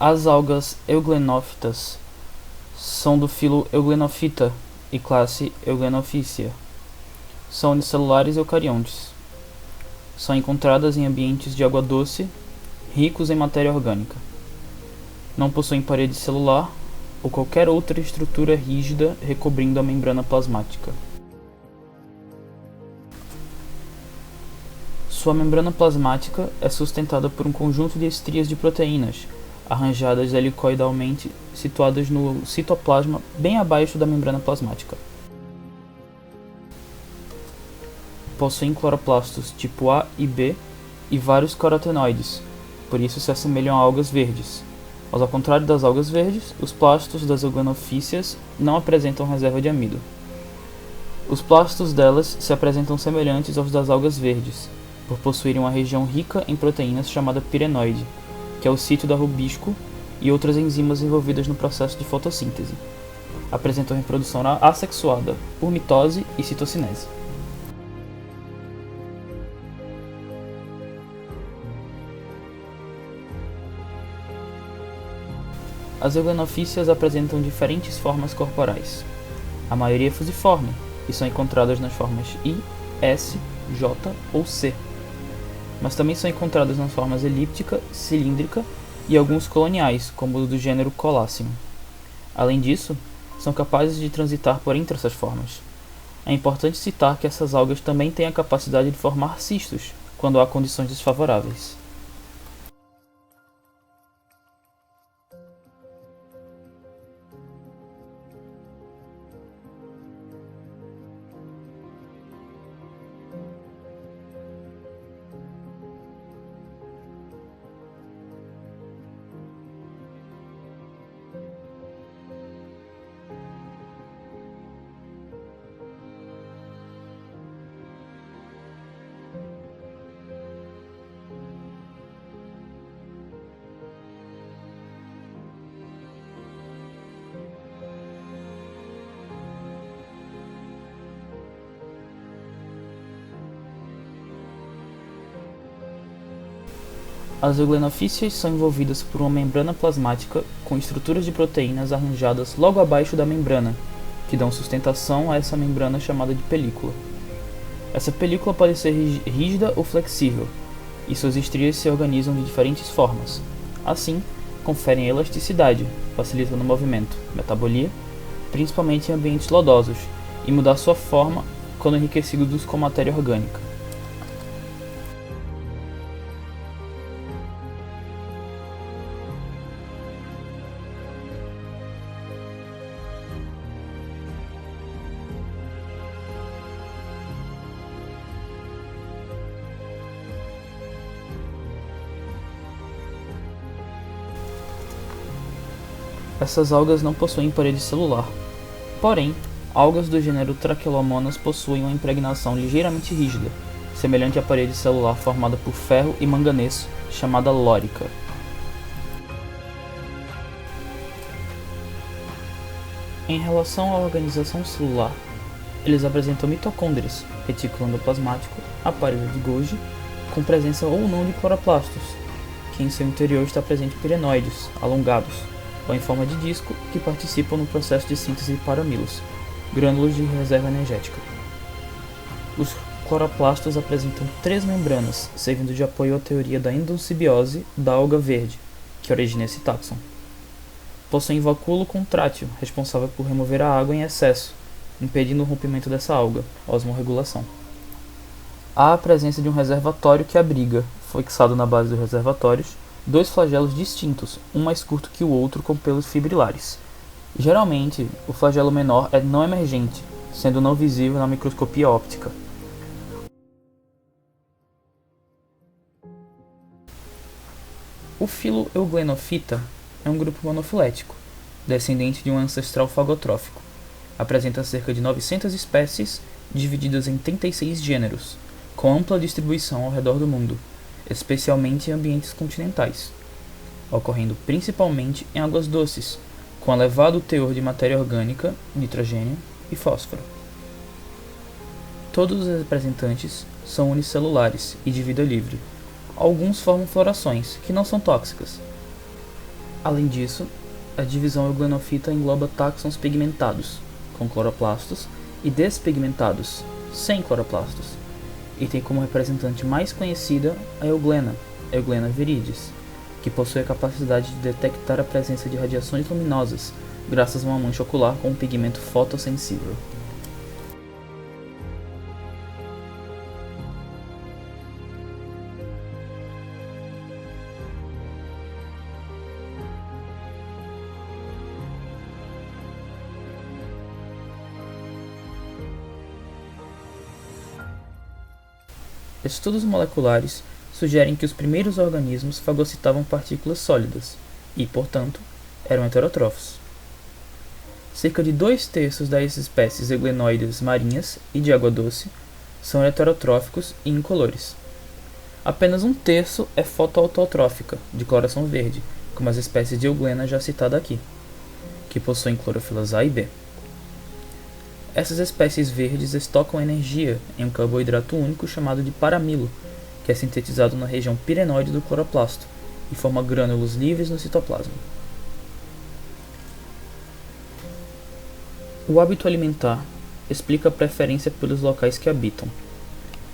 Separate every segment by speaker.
Speaker 1: As algas euglenófitas são do filo Euglenophyta e classe Euglenophycia. São unicelulares eucariontes. São encontradas em ambientes de água doce, ricos em matéria orgânica. Não possuem parede celular ou qualquer outra estrutura rígida recobrindo a membrana plasmática. Sua membrana plasmática é sustentada por um conjunto de estrias de proteínas, arranjadas helicoidalmente situadas no citoplasma bem abaixo da membrana plasmática. Possuem cloroplastos tipo A e B e vários carotenoides, por isso se assemelham a algas verdes. Mas ao contrário das algas verdes, os plastos das euglenophícias não apresentam reserva de amido. Os plastos delas se apresentam semelhantes aos das algas verdes, por possuírem uma região rica em proteínas chamada pirenoide, que é o sítio da rubisco e outras enzimas envolvidas no processo de fotossíntese. Apresentam reprodução assexuada, por mitose e citocinese. As euglenophícias apresentam diferentes formas corporais. A maioria é fusiforme e são encontradas nas formas I, S, J ou C. Mas também são encontradas nas formas elíptica, cilíndrica e alguns coloniais, como o do gênero Colacium. Além disso, são capazes de transitar por entre essas formas. É importante citar que essas algas também têm a capacidade de formar cistos, quando há condições desfavoráveis. As euglenophícias são envolvidas por uma membrana plasmática com estruturas de proteínas arranjadas logo abaixo da membrana, que dão sustentação a essa membrana chamada de película. Essa película pode ser rígida ou flexível, e suas estrias se organizam de diferentes formas. Assim, conferem elasticidade, facilitando o movimento, metabolia, principalmente em ambientes lodosos, e mudar sua forma quando enriquecidos com matéria orgânica. Essas algas não possuem parede celular. Porém, algas do gênero Trachelomonas possuem uma impregnação ligeiramente rígida, semelhante à parede celular formada por ferro e manganês, chamada lórica. Em relação à organização celular, eles apresentam mitocôndrias, retículo endoplasmático, aparelho de Golgi, com presença ou não de cloroplastos, que em seu interior está presente pirenoides, alongados, ou em forma de disco, que participam no processo de síntese de paramilos, grânulos de reserva energética. Os cloroplastos apresentam 3 membranas, servindo de apoio à teoria da endossimbiose da alga verde, que origina esse táxon. Possuem vacúolo contrátil, responsável por remover a água em excesso, impedindo o rompimento dessa alga, osmorregulação. Há a presença de um reservatório que abriga, fixado na base dos reservatórios, 2 flagelos distintos, um mais curto que o outro com pelos fibrilares. Geralmente, o flagelo menor é não emergente, sendo não visível na microscopia óptica. O filo Euglenophyta é um grupo monofilético, descendente de um ancestral fagotrófico. Apresenta cerca de 900 espécies, divididas em 36 gêneros, com ampla distribuição ao redor do mundo, especialmente em ambientes continentais, ocorrendo principalmente em águas doces, com elevado teor de matéria orgânica, nitrogênio e fósforo. Todos os representantes são unicelulares e de vida livre. Alguns formam florações, que não são tóxicas. Além disso, a divisão euglenofita engloba tàxons pigmentados, com cloroplastos, e despigmentados, sem cloroplastos, e tem como representante mais conhecida a Euglena viridis, que possui a capacidade de detectar a presença de radiações luminosas, graças a uma mancha ocular com um pigmento fotossensível. Estudos moleculares sugerem que os primeiros organismos fagocitavam partículas sólidas e, portanto, eram heterótrofos. Cerca de 2/3 das espécies euglenoides marinhas e de água doce são heterotróficos e incolores. Apenas 1/3 é fotoautotrófica, de coloração verde, como as espécies de euglena já citada aqui, que possuem clorofilas A e B. Essas espécies verdes estocam energia em um carboidrato único chamado de paramilo, que é sintetizado na região pirenoide do cloroplasto e forma grânulos livres no citoplasma. O hábito alimentar explica a preferência pelos locais que habitam.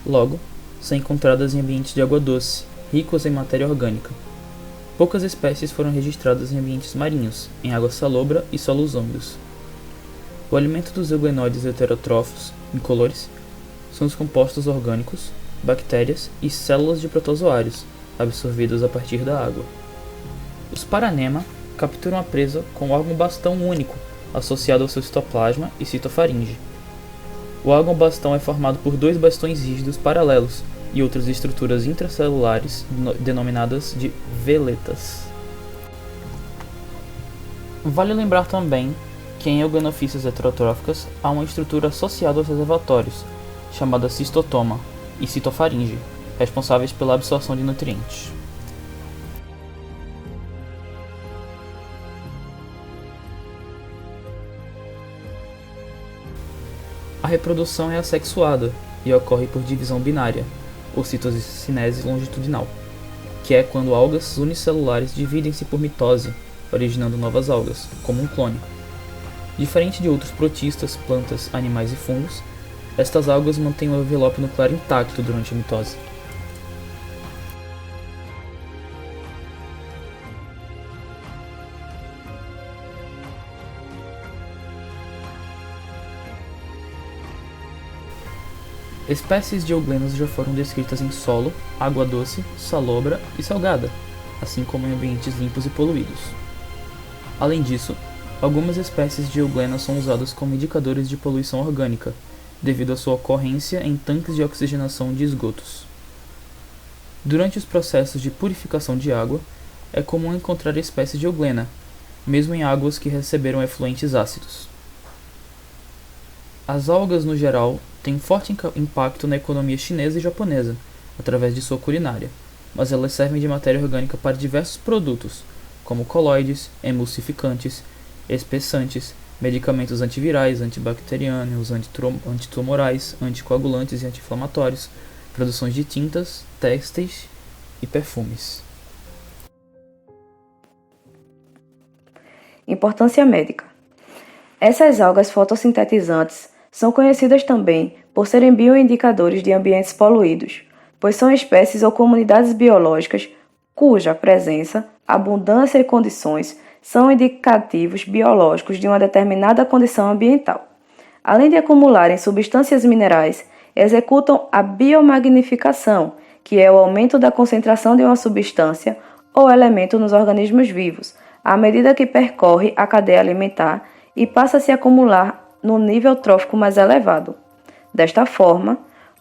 Speaker 1: Logo, são encontradas em ambientes de água doce, ricos em matéria orgânica. Poucas espécies foram registradas em ambientes marinhos, em água salobra e solos úmidos. O alimento dos euglenoides heterotrófos, incolores, são os compostos orgânicos, bactérias e células de protozoários, absorvidos a partir da água. Os paranema capturam a presa com um órgão-bastão único, associado ao seu citoplasma e citofaringe. O órgão-bastão é formado por 2 bastões rígidos paralelos e outras estruturas intracelulares denominadas de veletas. Vale lembrar também que em euglenofitas heterotróficas há uma estrutura associada aos reservatórios, chamada cistotoma e citofaringe, responsáveis pela absorção de nutrientes. A reprodução é assexuada e ocorre por divisão binária, ou citocinese longitudinal, que é quando algas unicelulares dividem-se por mitose, originando novas algas, como um clone. Diferente de outros protistas, plantas, animais e fungos, estas algas mantêm o envelope nuclear intacto durante a mitose. Espécies de euglenas já foram descritas em solo, água doce, salobra e salgada, assim como em ambientes limpos e poluídos. Além disso, algumas espécies de euglenas são usadas como indicadores de poluição orgânica, devido à sua ocorrência em tanques de oxigenação de esgotos. Durante os processos de purificação de água, é comum encontrar espécies de euglena, mesmo em águas que receberam efluentes ácidos. As algas, no geral, têm um forte impacto na economia chinesa e japonesa, através de sua culinária, mas elas servem de matéria orgânica para diversos produtos, como coloides, emulsificantes, espessantes, medicamentos antivirais, antibacterianos, antitumorais, anticoagulantes e anti-inflamatórios, produções de tintas, têxteis e perfumes.
Speaker 2: Importância médica. Essas algas fotossintetizantes são conhecidas também por serem bioindicadores de ambientes poluídos, pois são espécies ou comunidades biológicas cuja presença, abundância e condições são indicativos biológicos de uma determinada condição ambiental. Além de acumularem substâncias minerais, executam a biomagnificação, que é o aumento da concentração de uma substância ou elemento nos organismos vivos, à medida que percorre a cadeia alimentar e passa a se acumular no nível trófico mais elevado. Desta forma,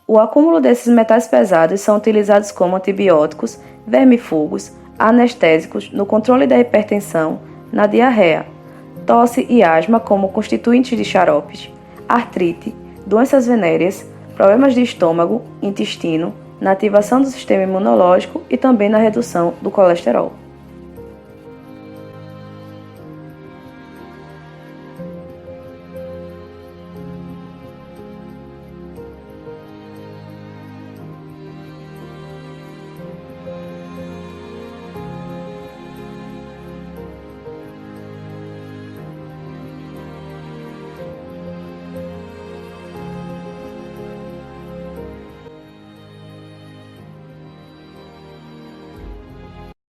Speaker 2: o acúmulo desses metais pesados são utilizados como antibióticos, vermífugos, anestésicos no controle da hipertensão, na diarreia, tosse e asma como constituintes de xaropes, artrite, doenças venéreas, problemas de estômago, intestino, na ativação do sistema imunológico e também na redução do colesterol.